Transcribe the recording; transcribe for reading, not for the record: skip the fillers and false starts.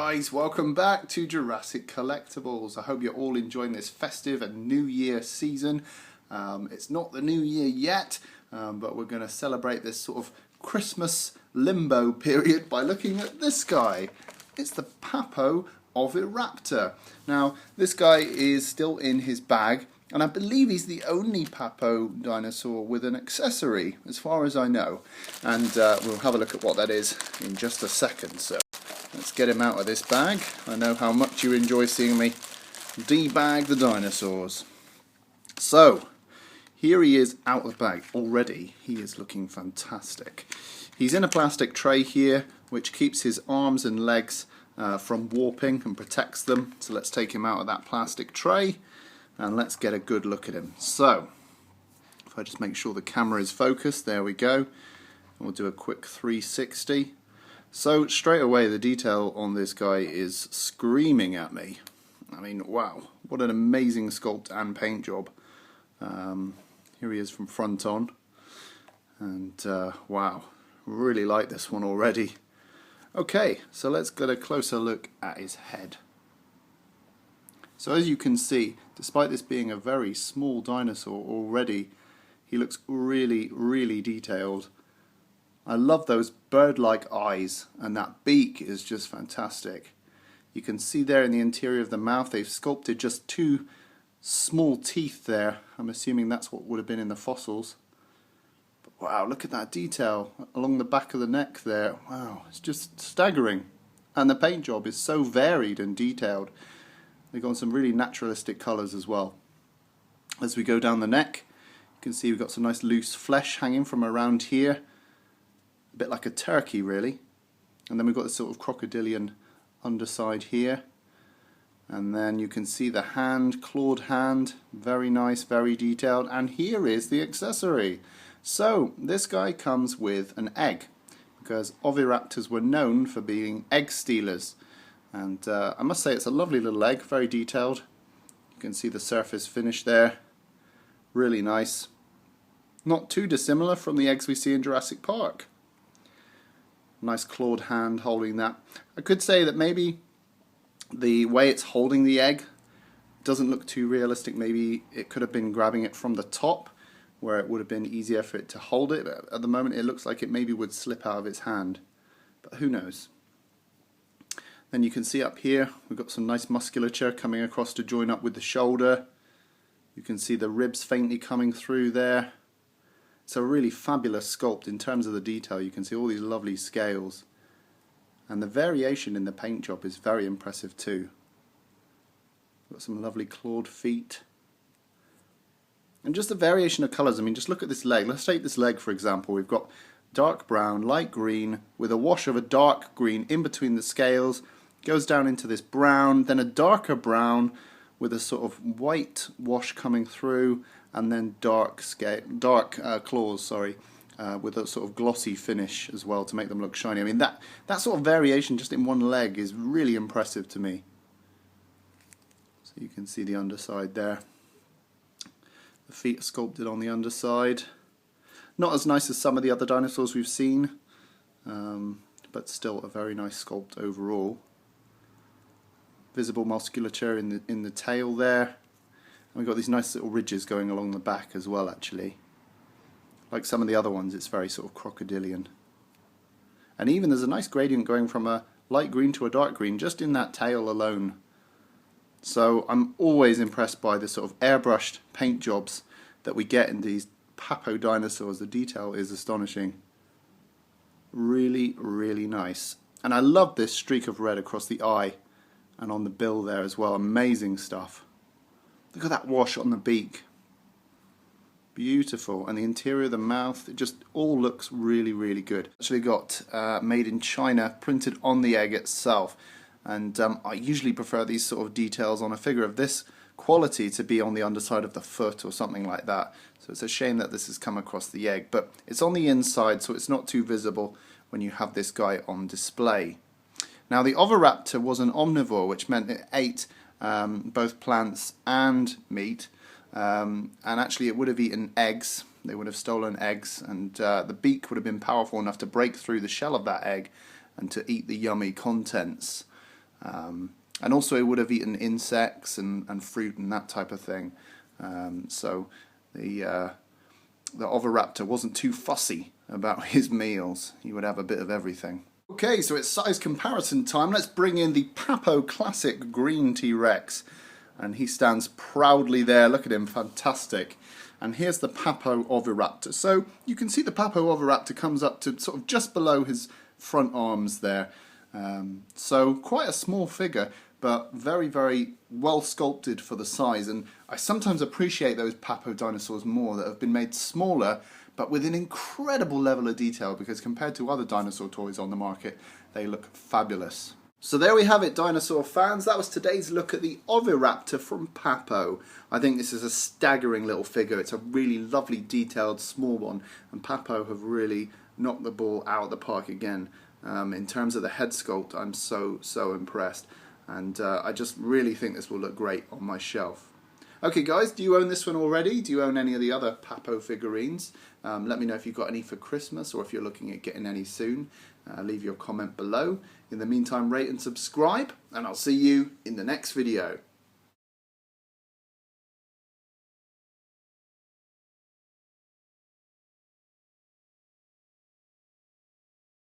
guys, welcome back to Jurassic Collectibles. I hope you're all enjoying this festive and New Year season. It's not the New Year yet, but we're going to celebrate this sort of Christmas limbo period by looking at this guy. It's the Papo Oviraptor. Now, this guy is still in his bag, and I believe he's the only Papo dinosaur with an accessory, as far as I know. And we'll have a look at what that is in just a second. So let's get him out of this bag. I know how much you enjoy seeing me debag the dinosaurs. So, here he is out of the bag. Already, he is looking fantastic. He's in a plastic tray here, which keeps his arms and legs from warping and protects them. So let's take him out of that plastic tray and let's get a good look at him. So, if I just make sure the camera is focused, there we go. And we'll do a quick 360. So straight away the detail on this guy is screaming at me. I mean, wow, what an amazing sculpt and paint job. Here he is from front on, and wow, really like this one already. Okay, so let's get a closer look at his head. So as you can see, despite this being a very small dinosaur already, he looks really detailed. I love those bird-like eyes, and that beak is just fantastic. You can see there in the interior of the mouth they've sculpted just two small teeth there. I'm assuming that's what would have been in the fossils. But wow, look at that detail along the back of the neck there. Wow, it's just staggering. And the paint job is so varied and detailed. They've got some really naturalistic colours as well. As we go down the neck, you can see we've got some nice loose flesh hanging from around here. A bit like a turkey, really. And then we've got this sort of crocodilian underside here. And then you can see the hand, clawed hand, very nice, very detailed. And here is the accessory. So this guy comes with an egg, because oviraptors were known for being egg stealers. And I must say it's a lovely little egg, very detailed. You can see the surface finish there, really nice. Not too dissimilar from the eggs we see in Jurassic Park. Nice clawed hand holding that. I could say that maybe the way it's holding the egg doesn't look too realistic. Maybe it could have been grabbing it from the top, where it would have been easier for it to hold it. At the moment it looks like it maybe would slip out of its hand, but who knows. Then you can see up here we've got some nice musculature coming across to join up with the shoulder. You can see the ribs faintly coming through there. It's a really fabulous sculpt in terms of the detail. You can see all these lovely scales, and the variation in the paint job is very impressive too. Got some lovely clawed feet, and just the variation of colours. I mean, just look at this leg. Let's take this leg for example. We've got dark brown, light green, with a wash of a dark green in between the scales. Goes down into this brown, then a darker brown with a sort of white wash coming through, and then dark claws, with a sort of glossy finish as well to make them look shiny. I mean, that sort of variation just in one leg is really impressive to me. So you can see the underside there. The feet are sculpted on the underside. Not as nice as some of the other dinosaurs we've seen, but still a very nice sculpt overall. Visible musculature in the tail there. And we've got these nice little ridges going along the back as well, actually. Like some of the other ones, it's very sort of crocodilian. And even there's a nice gradient going from a light green to a dark green just in that tail alone. So I'm always impressed by the sort of airbrushed paint jobs that we get in these Papo dinosaurs. The detail is astonishing. Really nice. And I love this streak of red across the eye and on the bill there as well. Amazing stuff. Look at that wash on the beak. Beautiful. And the interior of the mouth, it just all looks really good. Actually got made in China printed on the egg itself. And I usually prefer these sort of details on a figure of this quality to be on the underside of the foot or something like that. So it's a shame that this has come across the egg, but it's on the inside, so it's not too visible when you have this guy on display. Now, the Oviraptor was an omnivore, which meant it ate both plants and meat, and actually it would have eaten eggs. They would have stolen eggs, and the beak would have been powerful enough to break through the shell of that egg and to eat the yummy contents. And also it would have eaten insects and fruit and that type of thing. So the Oviraptor wasn't too fussy about his meals. He would have a bit of everything. Okay, so it's size comparison time. Let's bring in the Papo Classic Green T-Rex. And he stands proudly there. Look at him, fantastic. And here's the Papo Oviraptor. So you can see the Papo Oviraptor comes up to sort of just below his front arms there. So quite a small figure, but very, very well sculpted for the size. And I sometimes appreciate those Papo dinosaurs more that have been made smaller, but with an incredible level of detail, because compared to other dinosaur toys on the market, they look fabulous. So there we have it, dinosaur fans. That was today's look at the Oviraptor from Papo. I think this is a staggering little figure. It's a really lovely, detailed, small one. And Papo have really knocked the ball out of the park again. In terms of the head sculpt, I'm so impressed. And I just really think this will look great on my shelf. Okay guys, do you own this one already? Do you own any of the other Papo figurines? Let me know if you've got any for Christmas or if you're looking at getting any soon. Leave your comment below. In the meantime, rate and subscribe, and I'll see you in the next video.